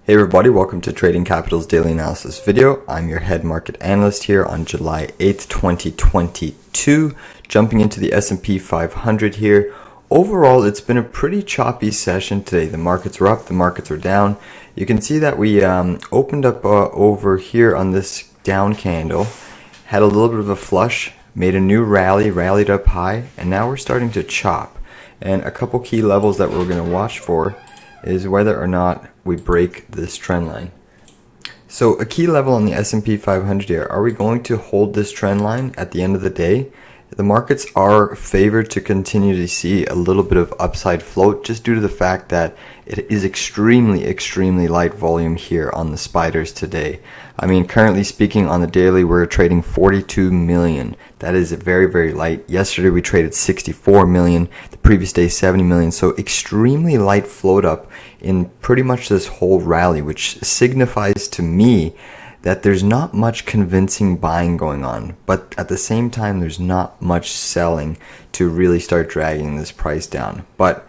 Hey everybody, welcome to Trading Capital's Daily Analysis video. I'm your head market analyst here on July 8th, 2022. Jumping into the S&P 500 here. Overall, it's been a pretty choppy session today. The markets were up, the markets were down. You can see that we opened up over here on this down candle, had a little bit of a flush, made a new rally, rallied up high, and now we're starting to chop. And a couple key levels that we're going to watch for is whether or not we break this trend line. So a key level on the S&P 500 here, are we going to hold this trend line at the end of the day? The markets are favored to continue to see a little bit of upside float just due to the fact that it is extremely light volume here on the spiders today. I mean, currently speaking on the daily, we're trading 42 million. That is very light. Yesterday we traded 64 million, the previous day 70 million. So extremely light float up in pretty much this whole rally, which signifies to me that there's not much convincing buying going on, but at the same time there's not much selling to really start dragging this price down. But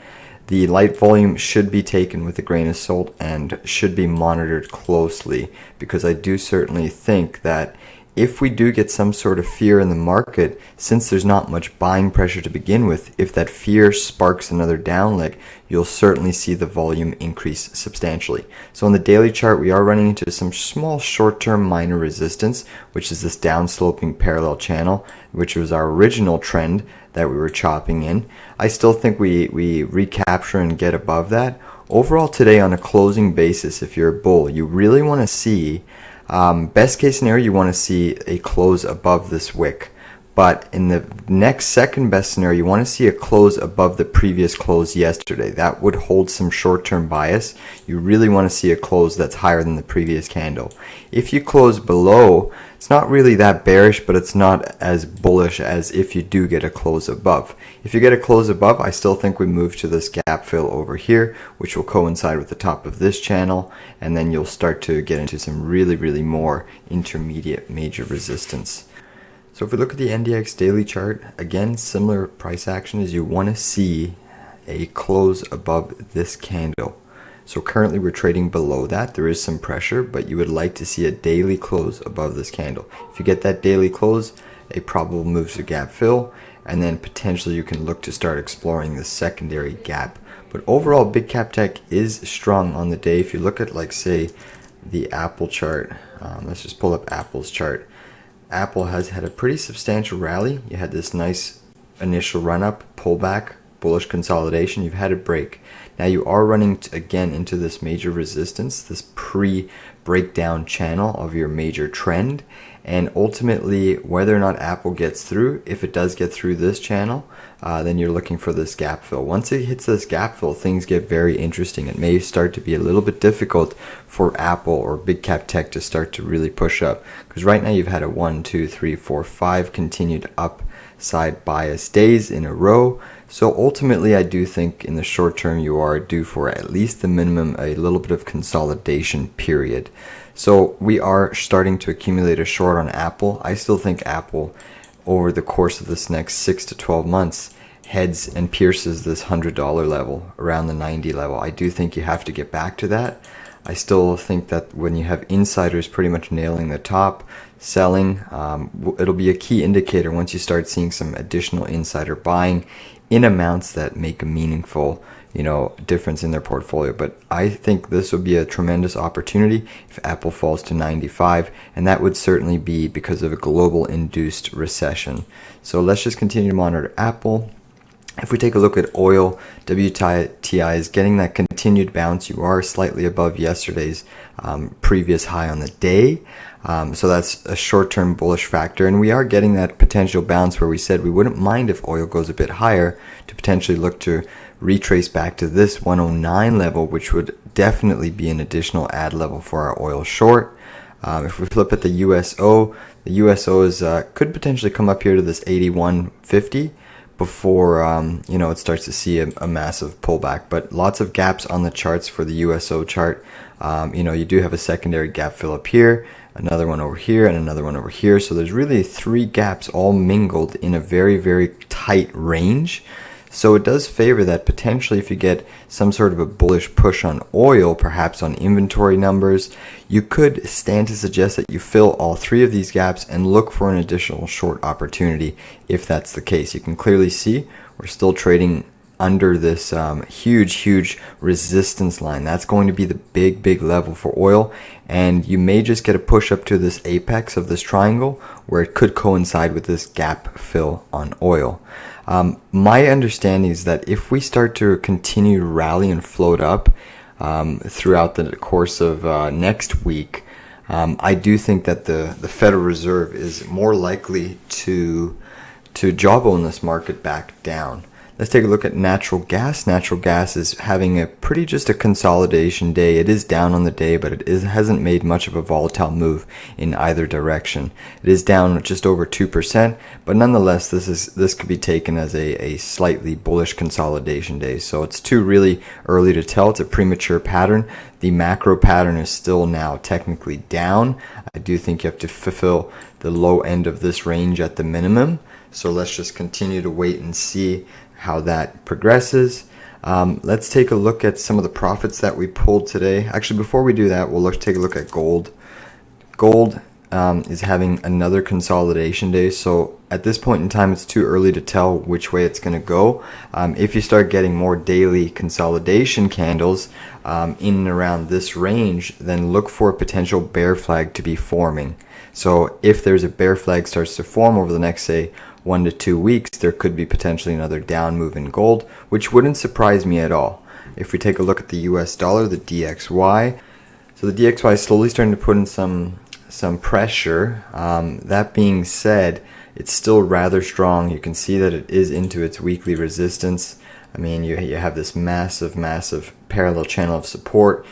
the light volume should be taken with a grain of salt and should be monitored closely, because I do certainly think that if we do get some sort of fear in the market, since there's not much buying pressure to begin with, if that fear sparks another down leg, you'll certainly see the volume increase substantially. So on the daily chart, we are running into some small short-term minor resistance, which is this downsloping parallel channel, which was our original trend that we were chopping in. I still think we recapture and get above that. Overall today, on a closing basis, if you're a bull, you really want to see best case scenario, you want to see a close above this wick. But in the next second best scenario, you want to see a close above the previous close yesterday. That would hold some short-term bias. You really want to see a close that's higher than the previous candle. If you close below, it's not really that bearish, but it's not as bullish as if you do get a close above. If you get a close above, I still think we move to this gap fill over here, which will coincide with the top of this channel, and then you'll start to get into some really more intermediate major resistance. So if we look at the NDX daily chart, again, similar price action is you want to see a close above this candle. So currently we're trading below that. There is some pressure, but you would like to see a daily close above this candle. If you get that daily close, a probable move to gap fill, and then potentially you can look to start exploring the secondary gap. But overall, big cap tech is strong on the day. If you look at, like, say, the Apple chart, let's just pull up Apple's chart. Apple has had a pretty substantial rally. You had this nice initial run up, pullback, bullish consolidation. You've had a break. Now you are running again into this major resistance, this pre-breakdown channel of your major trend. And ultimately, whether or not Apple gets through, if it does get through this channel, then you're looking for this gap fill. Once it hits this gap fill, things get very interesting. It may start to be a little bit difficult for Apple or big cap tech to start to really push up, because right now you've had a 1, 2, 3, 4, 5 continued upside bias days in a row. So ultimately, I do think in the short term you are due for at least the minimum a little bit of consolidation period. So we are starting to accumulate a short on Apple. I still think Apple, over the course of this next 6 to 12 months, heads and pierces this $100 level, around the 90 level. I do think you have to get back to that. I still think that when you have insiders pretty much nailing the top, selling, it'll be a key indicator once you start seeing some additional insider buying in amounts that make a meaningful, difference in their portfolio. But I think this would be a tremendous opportunity if Apple falls to 95, and that would certainly be because of a global induced recession. So let's just continue to monitor Apple. If we take a look at oil, WTI is getting that continued bounce. You are slightly above yesterday's previous high on the day. So that's a short-term bullish factor. And we are getting that potential bounce where we said we wouldn't mind if oil goes a bit higher to potentially look to retrace back to this 109 level, which would definitely be an additional add level for our oil short. If we flip at the USO, the USO could potentially come up here to this 81.50. Before it starts to see a massive pullback. But lots of gaps on the charts for the USO chart. You do have a secondary gap fill up here, another one over here, and another one over here. So there's really 3 gaps all mingled in a very tight range. So it does favor that potentially if you get some sort of a bullish push on oil, perhaps on inventory numbers, you could stand to suggest that you fill all three of these gaps and look for an additional short opportunity if that's the case. You can clearly see we're still trading under this huge resistance line. That's going to be the big level for oil, and you may just get a push up to this apex of this triangle where it could coincide with this gap fill on oil. My understanding is that if we start to continue to rally and float up throughout the course of next week, I do think that the Federal Reserve is more likely to jawbone this market back down. Let's take a look at natural gas. Natural gas is having a just a consolidation day. It is down on the day, but it hasn't made much of a volatile move in either direction. It is down just over 2%, but nonetheless, this could be taken as a slightly bullish consolidation day. So it's too really early to tell. It's a premature pattern. The macro pattern is still now technically down. I do think you have to fulfill the low end of this range at the minimum. So let's just continue to wait and see how that progresses. Let's take a look at some of the profits that we pulled today. Actually, before we do that, we'll take a look at gold. Gold is having another consolidation day. So at this point in time, it's too early to tell which way it's going to go. If you start getting more daily consolidation candles in and around this range, then look for a potential bear flag to be forming. So if there's a bear flag starts to form over the next, say, 1 to 2 weeks, there could be potentially another down move in gold, which wouldn't surprise me at all. If we take a look at the US dollar, the DXY, so the DXY is slowly starting to put in some pressure. That being said, it's still rather strong. You can see that it is into its weekly resistance. I mean, you have this massive parallel channel of support,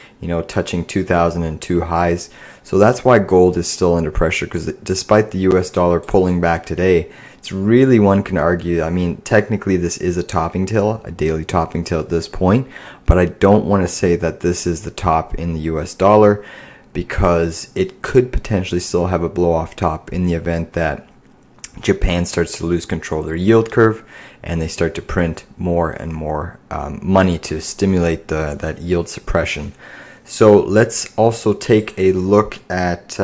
touching 2002 highs. So that's why gold is still under pressure, because despite the US dollar pulling back today, it's really, one can argue, I mean, technically this is a topping tail, a daily topping tail at this point, but I don't want to say that this is the top in the US dollar, because it could potentially still have a blow off top in the event that Japan starts to lose control of their yield curve and they start to print more and more money to stimulate that yield suppression. So let's also take a look at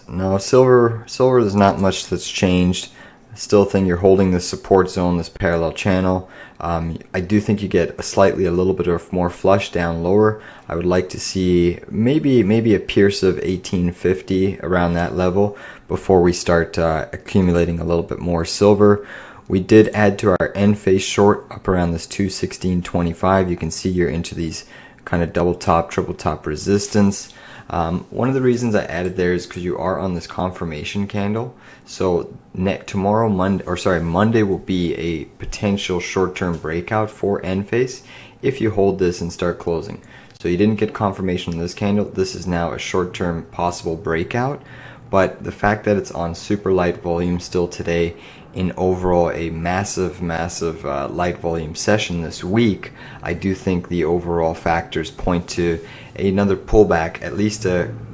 no, silver, there's not much that's changed. I still think you're holding this support zone, this parallel channel. I do think you get a little bit of more flush down lower. I would like to see maybe a pierce of 1850 around that level before we start accumulating a little bit more silver. We did add to our end phase short up around this 216.25. You can see you're into these kind of double top, triple top resistance. One of the reasons I added there is because you are on this confirmation candle. So Monday will be a potential short-term breakout for end phase if you hold this and start closing. So you didn't get confirmation on this candle. This is now a short-term possible breakout. But the fact that it's on super light volume still today, in overall a massive light volume session this week, I do think the overall factors point to another pullback, at least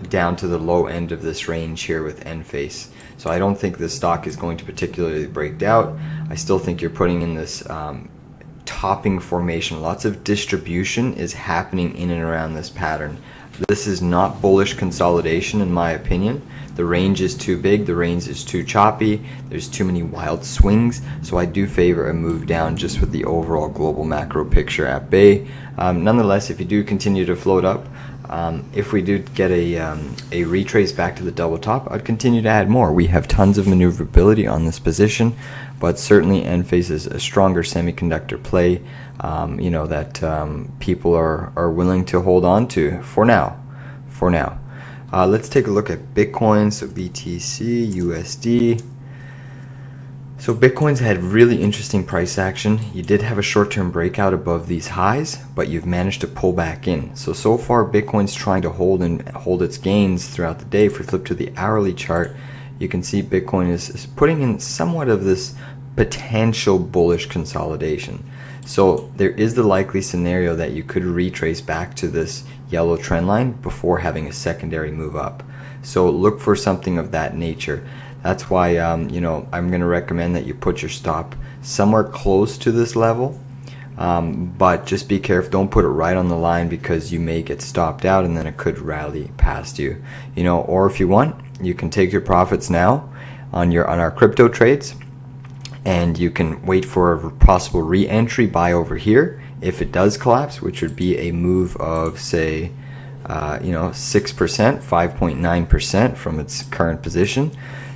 down to the low end of this range here with end face. So I don't think this stock is going to particularly break out. I still think you're putting in this topping formation. Lots of distribution is happening in and around this pattern. This is not bullish consolidation in my opinion. The range is too big, the range is too choppy, there's too many wild swings, so I do favor a move down just with the overall global macro picture at bay. Nonetheless, if you do continue to float up, if we do get a retrace back to the double top, I'd continue to add more. We have tons of maneuverability on this position, but certainly end faces a stronger semiconductor play, that people are willing to hold on to for now. Let's take a look at Bitcoin, so BTC, USD. So Bitcoin's had really interesting price action. You did have a short-term breakout above these highs, but you've managed to pull back in. So far Bitcoin's trying to hold its gains throughout the day. If we flip to the hourly chart, you can see Bitcoin is putting in somewhat of this potential bullish consolidation. So there is the likely scenario that you could retrace back to this yellow trend line before having a secondary move up. So look for something of that nature. That's why, you know, I'm going to recommend that you put your stop somewhere close to this level. But just be careful. Don't put it right on the line, because you may get stopped out and then it could rally past you. You know, or if you want, you can take your profits now on our crypto trades, and you can wait for a possible re-entry buy over here if it does collapse, which would be a move of, say, 6%, 5.9% from its current position.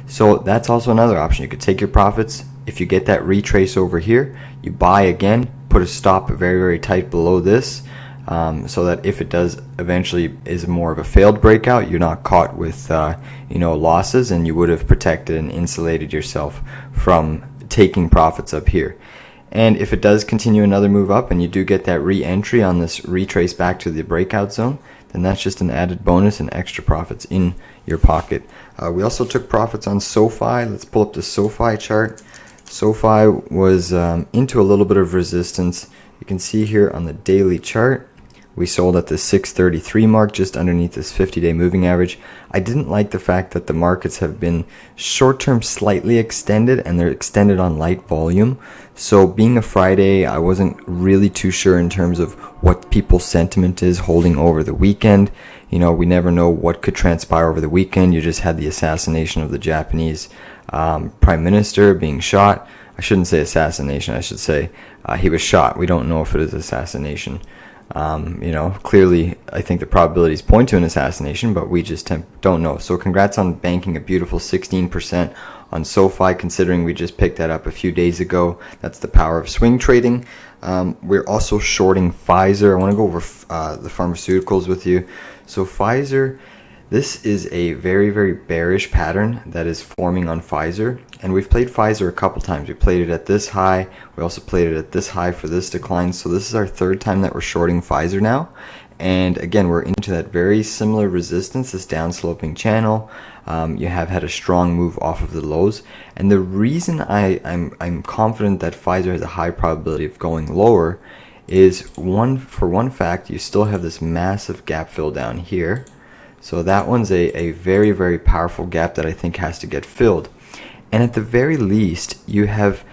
So that's also another option. You could take your profits. If you get that retrace over here, you buy again, put a stop very, very tight below this, so that if it does eventually is more of a failed breakout, you're not caught with losses, and you would have protected and insulated yourself from taking profits up here. And if it does continue another move up and you do get that re-entry on this retrace back to the breakout zone, then that's just an added bonus and extra profits in your pocket. We also took profits on SOFI. Let's pull up the SOFI chart. SOFI was into a little bit of resistance. You can see here on the daily chart, we sold at the 633 mark, just underneath this 50-day moving average. I didn't like the fact that the markets have been short-term slightly extended, and they're extended on light volume. So being a Friday, I wasn't really too sure in terms of what people's sentiment is holding over the weekend. You know, we never know what could transpire over the weekend. You just had the assassination of the Japanese prime minister being shot. I shouldn't say assassination, I should say he was shot. We don't know if it is assassination. Clearly, I think the probabilities point to an assassination, but we just don't know. So congrats on banking a beautiful 16% on SOFI, considering we just picked that up a few days ago. That's the power of swing trading. We're also shorting Pfizer. I want to go over the pharmaceuticals with you. So Pfizer, this is a very, very bearish pattern that is forming on Pfizer. And we've played Pfizer a couple times. We played it at this high. We also played it at this high for this decline. So this is our third time that we're shorting Pfizer now. And again, we're into that very similar resistance, this downsloping channel. You have had a strong move off of the lows. And the reason I'm confident that Pfizer has a high probability of going lower is, for one fact, you still have this massive gap fill down here. So that one's a very, very powerful gap that I think has to get filled. And at the very least, you have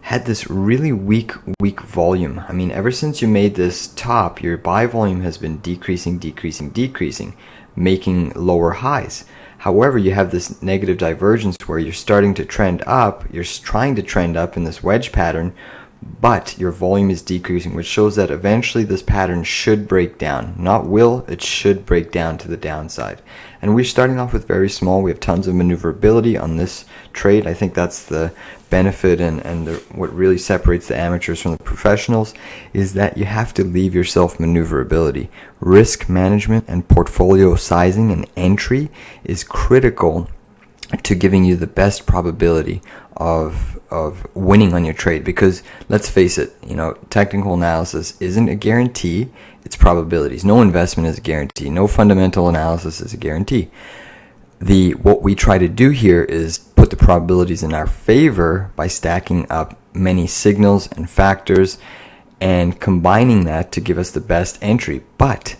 had this really weak volume. I mean, ever since you made this top, your buy volume has been decreasing, making lower highs. However, you have this negative divergence where you're starting to trend up. You're trying to trend up in this wedge pattern, but your volume is decreasing, which shows that eventually this pattern should break down. Not will, it should break down to the downside. And we're starting off with very small. We have tons of maneuverability on this trade. I think that's the benefit and what really separates the amateurs from the professionals, is that you have to leave yourself maneuverability. Risk management and portfolio sizing and entry is critical to giving you the best probability of winning on your trade. Because let's face it, technical analysis isn't a guarantee, it's probabilities. No investment is a guarantee. No fundamental analysis is a guarantee. What we try to do here is put the probabilities in our favor by stacking up many signals and factors and combining that to give us the best entry. But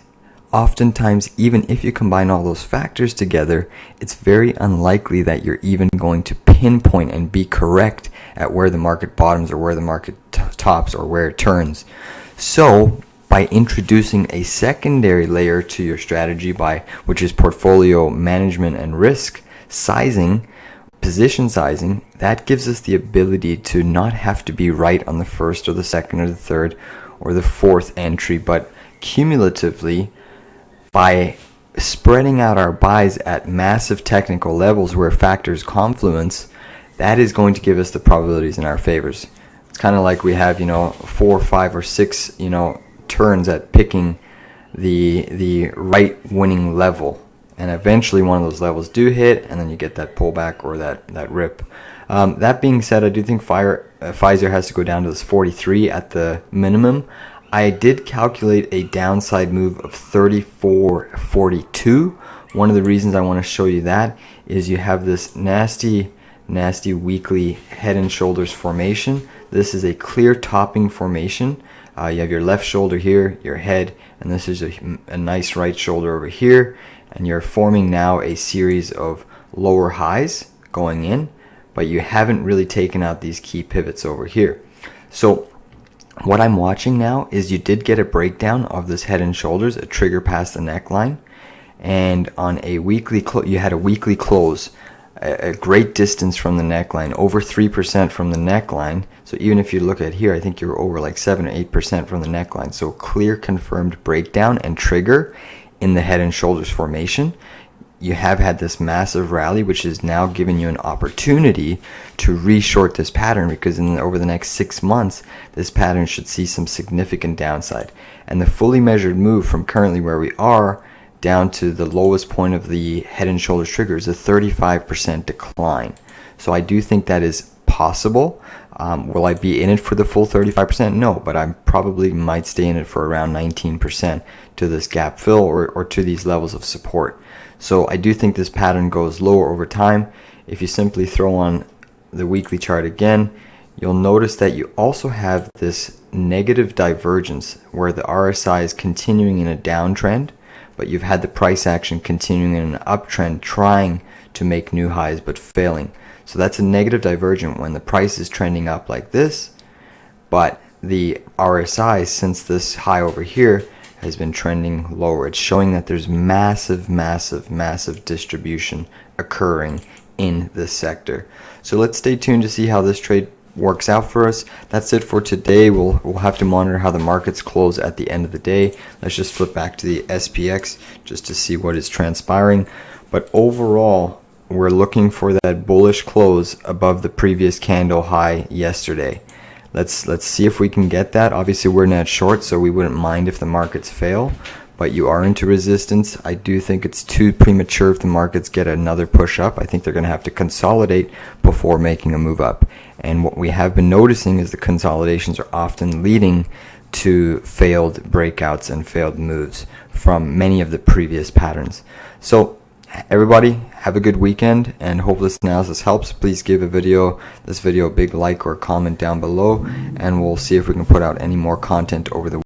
oftentimes, even if you combine all those factors together, it's very unlikely that you're even going to pinpoint and be correct at where the market bottoms or where the market tops or where it turns. So by introducing a secondary layer to your strategy, which is portfolio management and risk sizing, position sizing, that gives us the ability to not have to be right on the first or the second or the third or the fourth entry, but cumulatively, by spreading out our buys at massive technical levels where factors confluence, that is going to give us the probabilities in our favors. It's kind of like we have, 4, 5, or 6, turns at picking the right winning level. And eventually one of those levels do hit, and then you get that pullback or that rip. That being said, I do think Pfizer has to go down to this 43 at the minimum. I did calculate a downside move of 34.42. One of the reasons I want to show you that is you have this nasty weekly head and shoulders formation. This is a clear topping formation. You have your left shoulder here, your head, and this is a nice right shoulder over here. And you're forming now a series of lower highs going in, but you haven't really taken out these key pivots over here. So what I'm watching now is you did get a breakdown of this head and shoulders, a trigger past the neckline, and on a weekly you had a weekly close, a great distance from the neckline, over 3% from the neckline. So even if you look at here, I think you're over like 7 or 8% from the neckline. So clear confirmed breakdown and trigger in the head and shoulders formation. You have had this massive rally, which is now giving you an opportunity to reshort this pattern, because over the next 6 months, this pattern should see some significant downside. And the fully measured move from currently where we are down to the lowest point of the head and shoulders trigger is a 35% decline. So I do think that is possible. Will I be in it for the full 35%? No, but I probably might stay in it for around 19% to this gap fill or to these levels of support. So I do think this pattern goes lower over time. If you simply throw on the weekly chart again, you'll notice that you also have this negative divergence where the RSI is continuing in a downtrend, but you've had the price action continuing in an uptrend, trying to make new highs but failing. So that's a negative divergent when the price is trending up like this, but the RSI, since this high over here, has been trending lower. It's showing that there's massive distribution occurring in this sector. So let's stay tuned to see how this trade works out for us. That's it for today. We'll have to monitor how the markets close at the end of the day. Let's just flip back to the SPX just to see what is transpiring. But overall, we're looking for that bullish close above the previous candle high yesterday. Let's see if we can get that. Obviously, we're net short, so we wouldn't mind if the markets fail, but you are into resistance. I do think it's too premature if the markets get another push up. I think they're going to have to consolidate before making a move up. And what we have been noticing is the consolidations are often leading to failed breakouts and failed moves from many of the previous patterns. So everybody, have a good weekend, and hope this analysis helps. Please give this video a big like or comment down below, and we'll see if we can put out any more content over the